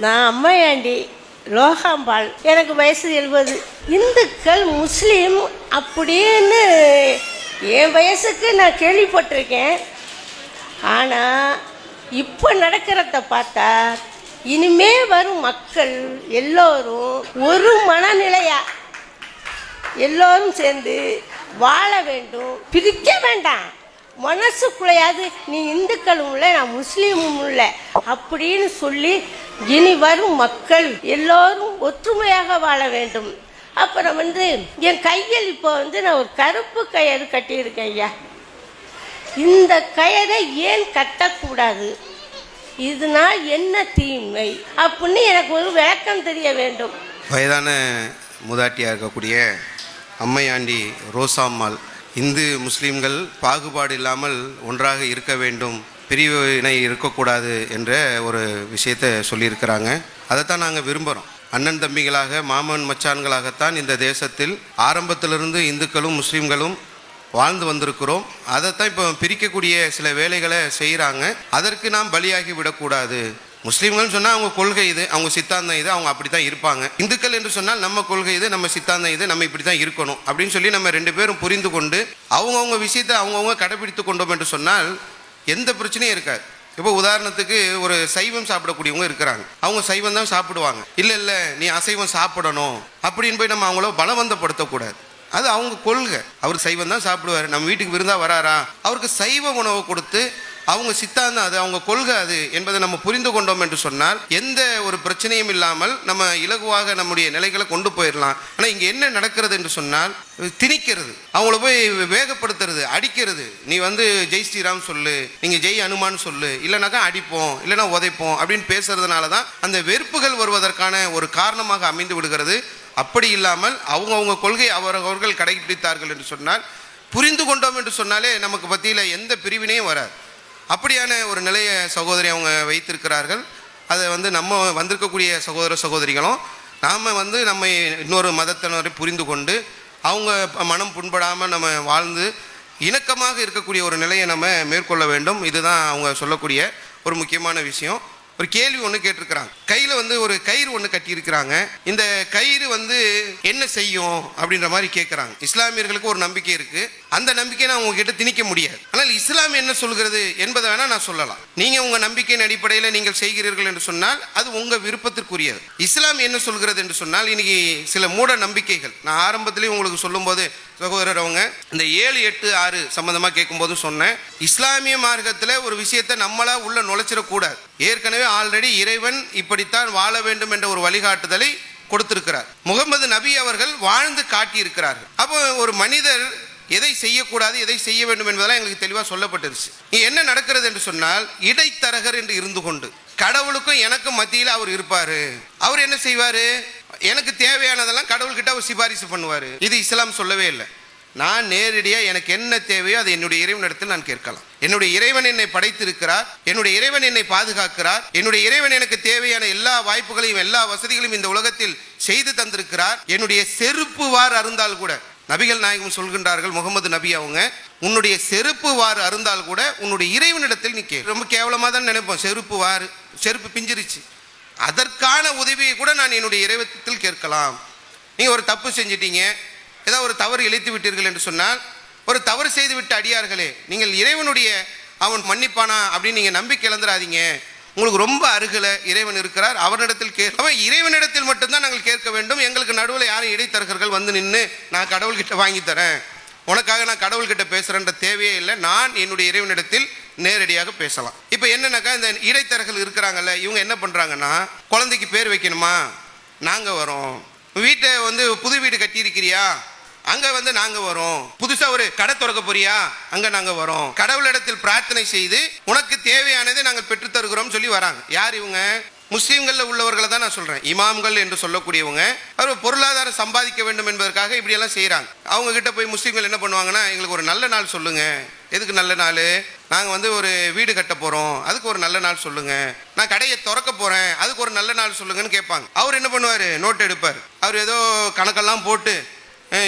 நான் அம்மையாண்டி லோகாம்பாள், எனக்கு வயசு 70. இந்துக்கள் முஸ்லீம் அப்படின்னு என் வயசுக்கு நான் கேள்விப்பட்டிருக்கேன். ஆனால் இப்போ நடக்கிறத பார்த்தா இனிமே வரும் மக்கள் எல்லோரும் ஒரு மனநிலையா எல்லோரும் சேர்ந்து வாழ வேண்டும், பிரிக்க வேண்டாம். மனசுக்குள்ளையாவது நீ இந்துக்களும் இல்லை நான் முஸ்லீமும் இல்லை அப்படின்னு சொல்லி இனி வரும் மக்கள் எல்லோரும் ஒற்றுமையாக வாழ வேண்டும். அப்புறம் என் கையில் இப்போ நான் ஒரு கருப்பு கயிறு கட்டியிருக்கேன் ஐயா. இந்த கயிறை ஏன் கட்டக்கூடாது, இதனால் என்ன தீமை அப்படின்னு எனக்கு ஒரு விளக்கம் தெரிய வேண்டும். வயதான மூதாட்டியாக இருக்கக்கூடிய அம்மையாண்டி ரோசாம்மாள் இந்து முஸ்லீம்கள் பாகுபாடு இல்லாமல் ஒன்றாக இருக்க வேண்டும், பிரிவினை இருக்கக்கூடாது என்ற ஒரு விஷயத்தை சொல்லியிருக்கிறாங்க. அதைத்தான் நாங்கள் விரும்புகிறோம். அண்ணன் தம்பிகளாக மாமன் மச்சான்களாகத்தான் இந்த தேசத்தில் ஆரம்பத்திலிருந்து இந்துக்களும் முஸ்லீம்களும் வாழ்ந்து வந்திருக்கிறோம். அதைத்தான் இப்போ பிரிக்கக்கூடிய சில வேலைகளை செய்கிறாங்க. அதற்கு நாம் பலியாகி விடக்கூடாது. முஸ்லீம்கள்னு சொன்னால் அவங்க கொள்கை இது, அவங்க சித்தாந்தம் இது, அவங்க அப்படி தான் இருப்பாங்க. இந்துக்கள் என்று சொன்னால் நம்ம கொள்கை இது, நம்ம சித்தாந்தம் இது, நம்ம இப்படி தான் இருக்கணும் அப்படின்னு சொல்லி நம்ம ரெண்டு பேரும் புரிந்து கொண்டு அவங்கவுங்க விஷயத்தை அவங்கவுங்க கடைபிடித்து கொண்டோம் என்று சொன்னால் எந்த பிரச்சனையும் இருக்காது. இப்போ உதாரணத்துக்கு ஒரு சைவம் சாப்பிடக்கூடியவங்க இருக்கிறாங்க, அவங்க சைவம் தான் சாப்பிடுவாங்க. இல்லை நீ அசைவம் சாப்பிடணும் அப்படின்னு போய் நம்ம அவங்கள பலவந்தப்படுத்தக்கூடாது. அது அவங்க கொள்கை. அவர் சைவம் தான் சாப்பிடுவார், நம்ம வீட்டுக்கு விருந்தா வராரா, அவருக்கு சைவ உணவை கொடுத்து அவங்க சித்தாந்தம் அது, அவங்க கொள்கை அது என்பதை நம்ம புரிந்து கொண்டோம் என்று சொன்னால் எந்த ஒரு பிரச்சனையும் இல்லாமல் நம்ம இலகுவாக நம்முடைய நிலைகளை கொண்டு போயிடலாம். ஆனால் இங்கே என்ன நடக்கிறது என்று சொன்னால் திணிக்கிறது, அவங்கள போய் வேகப்படுத்துறது, அடிக்கிறது. நீ ஜெய் ஸ்ரீராம் சொல்லு, நீங்கள் ஜெய் அனுமான் சொல்லு, இல்லைனாக்கா அடிப்போம், இல்லைனா உதைப்போம் அப்படின்னு பேசுறதுனால தான் அந்த வெறுப்புகள் வருவதற்கான ஒரு காரணமாக அமைந்து விடுகிறது. அப்படி இல்லாமல் அவங்கவுங்க கொள்கை அவர்கள் கடைபிடித்தார்கள் என்று சொன்னால், புரிந்து கொண்டோம் என்று சொன்னாலே நமக்கு பற்றியில் எந்த பிரிவினையும் வராது. அப்படியான ஒரு நிலையை சகோதரி அவங்க வைத்திருக்கிறார்கள். அதை நம்ம வந்திருக்கக்கூடிய சகோதர சகோதரிகளும் நாம் நம்ம இன்னொரு மதத்தினரை புரிந்து கொண்டு அவங்க மனம் புண்படாமல் நம்ம வாழ்ந்து இணக்கமாக இருக்கக்கூடிய ஒரு நிலையை நம்ம மேற்கொள்ள வேண்டும். இதுதான் அவங்க சொல்லக்கூடிய ஒரு முக்கியமான விஷயம். ஒரு கேள்வி ஒன்று கேட்டிருக்கிறாங்க. கையில் ஒரு கயிறு ஒன்று கட்டியிருக்கிறாங்க. இந்த கயிறு என்ன செய்யும் அப்படின்ற மாதிரி கேட்குறாங்க. இஸ்லாமியர்களுக்கு ஒரு நம்பிக்கை இருக்குது, அந்த நம்பிக்கையை நான் உங்ககிட்ட திணிக்க முடியாது. ஆனால் இஸ்லாம் என்ன சொல்கிறது என்பதை வேணால் நான் சொல்லலாம். நீங்கள் உங்கள் நம்பிக்கையின் அடிப்படையில் நீங்கள் செய்கிறீர்கள் என்று சொன்னால் அது உங்கள் விருப்பத்திற்குரியது. இஸ்லாம் என்ன சொல்கிறது என்று சொன்னால், இன்னைக்கு சில மூட நம்பிக்கைகள் நான் ஆரம்பத்திலேயே உங்களுக்கு சொல்லும்போது சகோதரர் அவங்க இந்த 7, 8, 6 சம்பந்தமாக கேட்கும்போது சொன்னேன், இஸ்லாமிய மார்க்கத்தில் ஒரு விஷயத்தை நம்மளா உள்ள நுழைச்சிடக்கூடாது. ஏற்கனவே ஆல்ரெடி இறைவன் இப்படித்தான் வாழ வேண்டும் என்ற ஒரு வழிகாட்டுதலை கொடுத்திருக்கிறார். முகமது நபி அவர்கள் வாழ்ந்து காட்டியிருக்கிறார்கள். அப்போ ஒரு மனிதர் எதை செய்யக்கூடாது எதை செய்ய வேண்டும் என்பதெல்லாம் எங்களுக்கு தெளிவாக சொல்லப்பட்டிருச்சு. என்ன நடக்கிறது என்று சொன்னால், இடைத்தரகர் என்று இருந்து கொண்டு கடவுளுக்கும் எனக்கும் மத்தியில் அவர் இருப்பார். அவர் என்ன செய்வார், எனக்கு தேவையானதெல்லாம் கடவுள்கிட்ட அவர் சிபாரிசு பண்ணுவார். இது இஸ்லாம் சொல்லவே இல்லை. நான் நேரடியாக எனக்கு என்ன தேவையோ அதை என்னுடைய இறைவனிடத்தில் நான் கேட்கலாம். என்னுடைய இறைவன் என்னை படைத்திருக்கிறார், என்னுடைய இறைவன் என்னை பாதுகாக்கிறார், என்னுடைய இறைவன் எனக்கு தேவையான எல்லா வாய்ப்புகளையும் எல்லா வசதிகளையும் இந்த உலகத்தில் செய்து தந்திருக்கிறார். என்னுடைய செருப்பு வார் அருந்தால் கூட நபிகள் நாயகம் சொல்கின்றார்கள், முகமது நபி அவங்க, உன்னுடைய செருப்பு வார் அருந்தால் கூட உன்னுடைய இறைவனிடத்தில் நீ கேள். ரொம்ப கேவலமாக தான் நினைப்போம், செருப்பு வார், செருப்பு பிஞ்சிருச்சு, அதற்கான உதவியை கூட நான் என்னுடைய இறைவத்தில் கேட்கலாம். நீங்கள் ஒரு தப்பு செஞ்சிட்டீங்க, ஏதாவது ஒரு தவறு இழைத்து விட்டீர்கள் என்று சொன்னால், ஒரு தவறு செய்து விட்ட அடியார்களே, நீங்கள் இறைவனுடைய அவன் மன்னிப்பானா அப்படின்னு நீங்கள் நம்பிக்கை இழந்துடாதீங்க. உங்களுக்கு ரொம்ப அருகில் இறைவன் இருக்கிறார், அவரிடத்தில் அவன் இறைவனிடத்தில் மட்டும்தான் நாங்கள் கேட்க வேண்டும். எங்களுக்கு நடுவில் யாரும் இடைத்தரகர்கள் நின்று நான் கடவுள்கிட்ட வாங்கி தரேன், உனக்காக நான் கடவுள்கிட்ட பேசுகிறேன்ற தேவையே இல்லை. நான் என்னுடைய இறைவனிடத்தில் நேரடியாக பேசலாம். இப்போ என்னன்னாக்கா, இந்த இடைத்தரகர்கள் இருக்கிறாங்கல்ல, இவங்க என்ன பண்ணுறாங்கன்னா, குழந்தைக்கு பேர் வைக்கணுமா, நாங்கள் வரோம். வீட்டை புது வீடு கட்டியிருக்கிறியா, அங்கே நாங்கள் வரோம். புதுசாக ஒரு கடை திறக்க போறியா, அங்கே நாங்கள் வரோம். கடவுளிடத்தில் பிரார்த்தனை செய்து உனக்கு தேவையானதை நாங்கள் பெற்றுத்தருகிறோம் சொல்லி வராங்க. யார் இவங்க? முஸ்லீம்களில் உள்ளவர்களை தான் நான் சொல்கிறேன். இமாம்கள் என்று சொல்லக்கூடியவங்க அவர் பொருளாதாரம் சம்பாதிக்க வேண்டும் என்பதற்காக இப்படியெல்லாம் செய்கிறாங்க. அவங்க கிட்ட போய் முஸ்லீம்கள் என்ன பண்ணுவாங்கன்னா, எங்களுக்கு ஒரு நல்ல நாள் சொல்லுங்கள். எதுக்கு நல்ல நாள்? நாங்கள் ஒரு வீடு கட்ட போகிறோம், அதுக்கு ஒரு நல்ல நாள் சொல்லுங்கள். நான் கடையை திறக்க போகிறேன், அதுக்கு ஒரு நல்ல நாள் சொல்லுங்கன்னு கேட்பாங்க. அவர் என்ன பண்ணுவார், நோட் எடுப்பார். அவர் ஏதோ கணக்கெல்லாம் போட்டு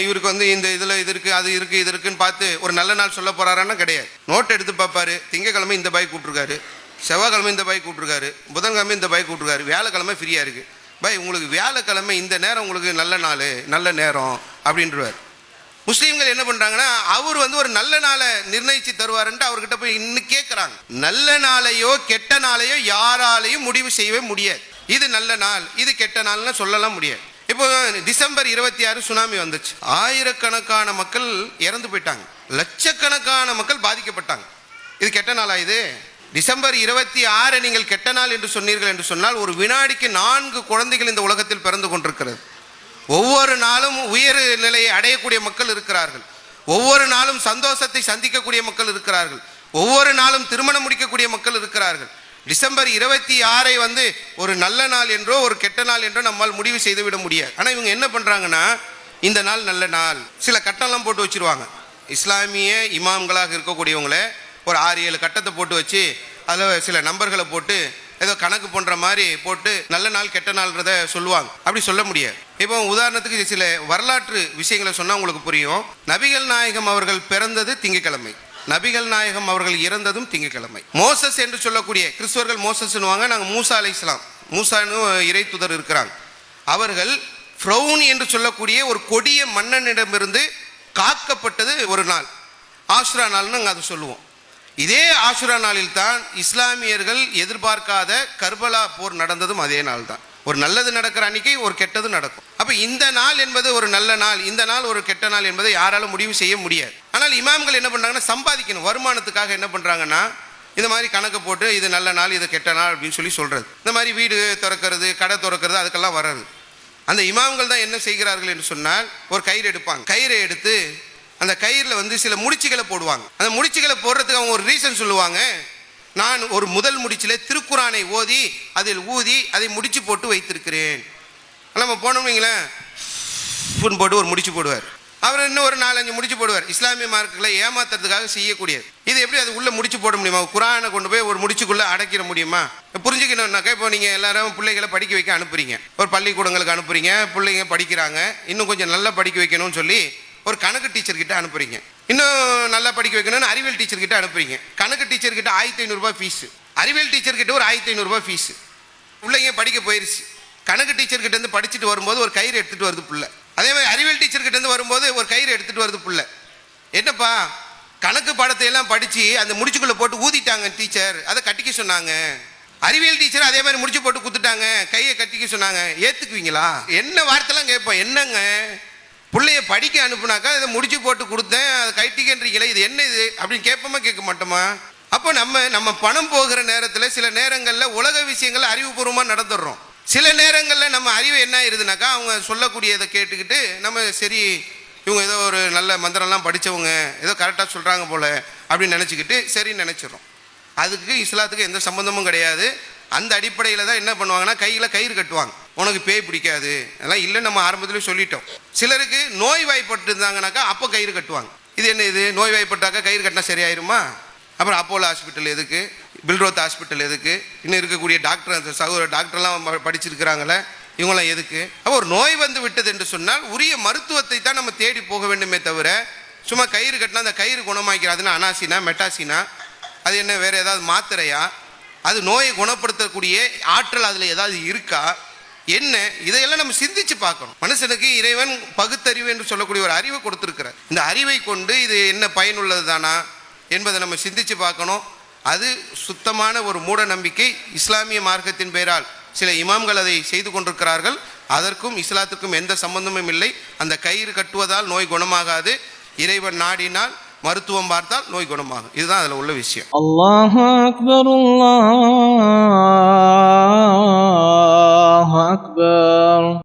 இவருக்கு இந்த இதில் இது இருக்குது அது இருக்குது இது இருக்குன்னு பார்த்து ஒரு நல்ல நாள் சொல்ல போகிறாரான்னா கிடையாது. நோட் எடுத்து பார்ப்பாரு, திங்கக்கிழமை இந்த பாய் கூப்பிட்ருக்காரு, செவ்வாய்க்கிழமை இந்த பாய் கூப்பிட்ருக்காரு, புதன்கிழமை இந்த பாய் கூப்பிட்ருக்காரு, வியாழக்கிழமை ஃப்ரீயாக இருக்குது. பாய் உங்களுக்கு வியாழக்கிழமை இந்த நேரம் உங்களுக்கு நல்ல நாள், நல்ல நேரம் அப்படின்றவார். முஸ்லீம்கள் என்ன பண்ணுறாங்கன்னா, அவர் ஒரு நல்ல நாளை நிர்ணயித்து தருவாருன்ட்டு அவர்கிட்ட போய் இன்னும் கேட்குறாங்க. நல்ல நாளையோ கெட்ட நாளையோ யாராலையும் முடிவு செய்யவே முடியாது. இது நல்ல நாள், இது கெட்ட நாள்னு சொல்லலாம் முடியாது. இப்போ டிசம்பர் 26 சுனாமி வந்துச்சு. ஆயிரக்கணக்கான மக்கள் இறந்து போயிட்டாங்க, லட்சக்கணக்கான மக்கள் பாதிக்கப்பட்டாங்க. இது கெட்ட நாளா? இது டிசம்பர் 26 நீங்கள் கெட்ட நாள் என்று சொன்னீர்கள் என்று சொன்னால், ஒரு வினாடிக்கு 4 குழந்தைகள் இந்த உலகத்தில் பிறந்து கொண்டிருக்கிறது. ஒவ்வொரு நாளும் உயர் நிலையை அடையக்கூடிய மக்கள் இருக்கிறார்கள். ஒவ்வொரு நாளும் சந்தோஷத்தை சந்திக்கக்கூடிய மக்கள் இருக்கிறார்கள். ஒவ்வொரு நாளும் திருமணம் முடிக்கக்கூடிய மக்கள் இருக்கிறார்கள். டிசம்பர் 26 ஒரு நல்ல நாள் என்றோ ஒரு கெட்ட நாள் என்றோ நம்மால் முடிவு செய்து விட முடியாது. ஆனால் இவங்க என்ன பண்ணுறாங்கன்னா, இந்த நாள் நல்ல நாள், சில கட்டம்லாம் போட்டு வச்சுருவாங்க. இஸ்லாமிய இமாம்களாக இருக்கக்கூடியவங்கள ஒரு 6-7 கட்டத்தை போட்டு வச்சு அதில் சில நம்பர்களை போட்டு ஏதோ கணக்கு பண்ணுற மாதிரி போட்டு நல்ல நாள் கெட்ட நாள்ன்றதை சொல்லுவாங்க. அப்படி சொல்ல முடியாது. இப்போ உதாரணத்துக்கு சில வரலாற்று விஷயங்களை சொன்னால் உங்களுக்கு புரியும். நபிகள் நாயகம் அவர்கள் பிறந்தது திங்கட்கிழமை, நபிகள் நாயகம் அவர்கள் இறந்ததும் திங்கட்கிழமை. மோசஸ் என்று சொல்லக்கூடிய கிறிஸ்துவர்கள் மோசஸ்னுவாங்க, நாங்கள் மூசா அலைஹிஸ்ஸலாம், மூசான்னு இறை தூதர் இருக்கிறாங்க. அவர்கள் ஃப்ரௌன் என்று சொல்லக்கூடிய ஒரு கொடிய மன்னனிடமிருந்து காக்கப்பட்டது ஒரு நாள், ஆஷுரா நாள்னு நாங்கள் அதை சொல்லுவோம். இதே ஆஷுரா நாளில் தான் இஸ்லாமியர்கள் எதிர்பார்க்காத கர்பலா போர் நடந்ததும் அதே நாள் தான். ஒரு நல்லது நடக்கிற அன்னைக்கு ஒரு கெட்டது நடக்கும். அப்போ இந்த நாள் என்பது ஒரு நல்ல நாள், இந்த நாள் ஒரு கெட்ட நாள் என்பதை யாராலும் முடிவு செய்ய முடியாது. ஆனால் இமாம்கள் என்ன பண்ணுறாங்கன்னா, சம்பாதிக்கணும், வருமானத்துக்காக என்ன பண்ணுறாங்கன்னா, இந்த மாதிரி கணக்கு போட்டு இது நல்ல நாள் இது கெட்ட நாள் அப்படின்னு சொல்லி சொல்கிறது. இந்த மாதிரி வீடு திறக்கிறது, கடை திறக்கிறது, அதுக்கெல்லாம் வர்றது. அந்த இமாம்கள் தான் என்ன செய்கிறார்கள் என்று சொன்னால், ஒரு கயிறு எடுப்பாங்க, கயிறை எடுத்து அந்த கயிறில் சில முடிச்சுகளை போடுவாங்க. அந்த முடிச்சுகளை போடுறதுக்கு அவங்க ஒரு ரீசன் சொல்லுவாங்க. நான் ஒரு முதல் முடிச்சில் திருக்குரானை ஓதி அதில் ஊதி அதை முடிச்சு போட்டு வைத்திருக்கிறேன். நம்ம போனோம்ங்களேன், ஃபுன் போட்டு ஒரு முடிச்சு போடுவார். அவர் இன்னும் ஒரு 4-5 முடிச்சு போடுவார். இஸ்லாமிய மார்க்களை ஏமாத்துறதுக்காக செய்யக்கூடியது. இது எப்படி அது உள்ளே முடிச்சு போட முடியுமா? குரானை கொண்டு போய் ஒரு முடிச்சுக்குள்ளே அடைக்கிற முடியுமா? புரிஞ்சுக்கணும்னாக்கா, இப்போ நீங்கள் எல்லாரும் பிள்ளைகளை படிக்க வைக்க அனுப்புறீங்க, ஒரு பள்ளிக்கூடங்களுக்கு அனுப்புறீங்க, பிள்ளைங்க படிக்கிறாங்க, இன்னும் கொஞ்சம் நல்லா படிக்க வைக்கணும்னு சொல்லி ஒரு கணக்கு டீச்சர்கிட்ட அனுப்புறீங்க, இன்னும் நல்லா படிக்க வைக்கணும்னு அறிவியல் டீச்சர்கிட்ட அனுப்புறீங்க. கணக்கு டீச்சர்கிட்ட 1500 ரூபாய் ஃபீஸு, அறிவியல் டீச்சர்கிட்ட ஒரு 1500 ரூபாய் ஃபீஸு. பிள்ளைங்க படிக்க போயிருச்சு. கணக்கு டீச்சர்கிட்ட படிச்சுட்டு வரும்போது ஒரு கயிறு எடுத்துகிட்டு வருது பிள்ளை. அதே மாதிரி அறிவியல் டீச்சர்கிட்ட வரும்போது ஒரு கயிறு எடுத்துகிட்டு வருது பிள்ளை. என்னப்பா, கணக்கு பாடத்தை எல்லாம் படித்து அந்த முடிச்சுக்குள்ளே போட்டு ஊதிட்டாங்க டீச்சர், அதை கட்டிக்க சொன்னாங்க. அறிவியல் டீச்சர் அதே மாதிரி முடிச்சு போட்டு கொடுத்துட்டாங்க, கையை கட்டிக்க சொன்னாங்க, ஏற்றுக்குவீங்களா? என்ன வார்த்தைலாம் கேட்போம். என்னங்க, பிள்ளைய படிக்க அனுப்புனாக்கா இதை முடிச்சு போட்டு கொடுத்தேன், அதை கைட்டிக்கின்றீங்களே, இது என்ன இது அப்படின்னு கேட்போமா கேட்க மாட்டோமா? அப்போ நம்ம பணம் போகிற நேரத்தில் சில நேரங்களில் உலக விஷயங்கள் அறிவுபூர்வமாக நடந்துடுறோம். சில நேரங்களில் நம்ம அறிவு என்ன ஆயிருதுனாக்கா, அவங்க சொல்லக்கூடியதை கேட்டுக்கிட்டு நம்ம சரி இவங்க ஏதோ ஒரு நல்ல மந்திரம்லாம் படித்தவங்க, ஏதோ கரெக்டாக சொல்கிறாங்க போல் அப்படின்னு நினச்சிக்கிட்டு சரின்னு நினச்சிடறோம். அதுக்கு இஸ்லாத்துக்கு எந்த சம்மந்தமும் கிடையாது. அந்த அடிப்படையில் தான் என்ன பண்ணுவாங்கன்னா, கையில் கயிறு கட்டுவாங்க. உனக்கு பேய் பிடிக்காது அதெல்லாம் இல்லை, நம்ம ஆரம்பத்திலே சொல்லிட்டோம். சிலருக்கு நோய் வாய்ப்பட்டு இருந்தாங்கனாக்கா அப்போ கயிறு கட்டுவாங்க. இது என்ன, இது நோய் வாய்ப்பட்டாக்கா கயிறு கட்டினா சரியாயிருமா? அப்புறம் அப்போலோ ஹாஸ்பிட்டல் எதுக்கு, பில்ரோத் ஹாஸ்பிட்டல் எதுக்கு, இன்னும் இருக்கக்கூடிய டாக்டர், அந்த சகோதர டாக்டர்லாம் படிச்சிருக்கிறாங்களே, இவங்களாம் எதுக்கு? அப்போ ஒரு நோய் விட்டது என்று சொன்னால் உரிய மருத்துவத்தை தான் நம்ம தேடி போக வேண்டுமே தவிர, சும்மா கயிறு கட்டினா அந்த கயிறு குணமாக்கிறாதுன்னா அனாசினா மெட்டாசினா, அது என்ன வேறு ஏதாவது மாத்திரையா, அது நோயை குணப்படுத்தக்கூடிய ஆற்றல் அதில் ஏதாவது இருக்கா, என்ன, இதையெல்லாம் நம்ம சிந்திச்சு பார்க்கணும். மனுஷனுக்கு இறைவன் பகுத்தறிவு என்று சொல்லக்கூடிய ஒரு அறிவை கொடுத்துருக்கிறார். இந்த அறிவை கொண்டு இது என்ன பயனுள்ளது தானா என்பதை நம்ம சிந்திச்சு பார்க்கணும். அது சுத்தமான ஒரு மூட நம்பிக்கை. இஸ்லாமிய மார்க்கத்தின் பெயரால் சில இமாம்கள் அதை செய்து கொண்டிருக்கிறார்கள். அதற்கும் இஸ்லாத்துக்கும் எந்த சம்பந்தமும் இல்லை. அந்த கயிறு கட்டுவதால் நோய் குணமாகாது. இறைவன் நாடினால் மருத்துவம் பார்த்தால் நோய் குணமாகும். இதுதான் அதில் உள்ள விஷயம். அல்லாஹ் அக்பர், அல்லாஹ்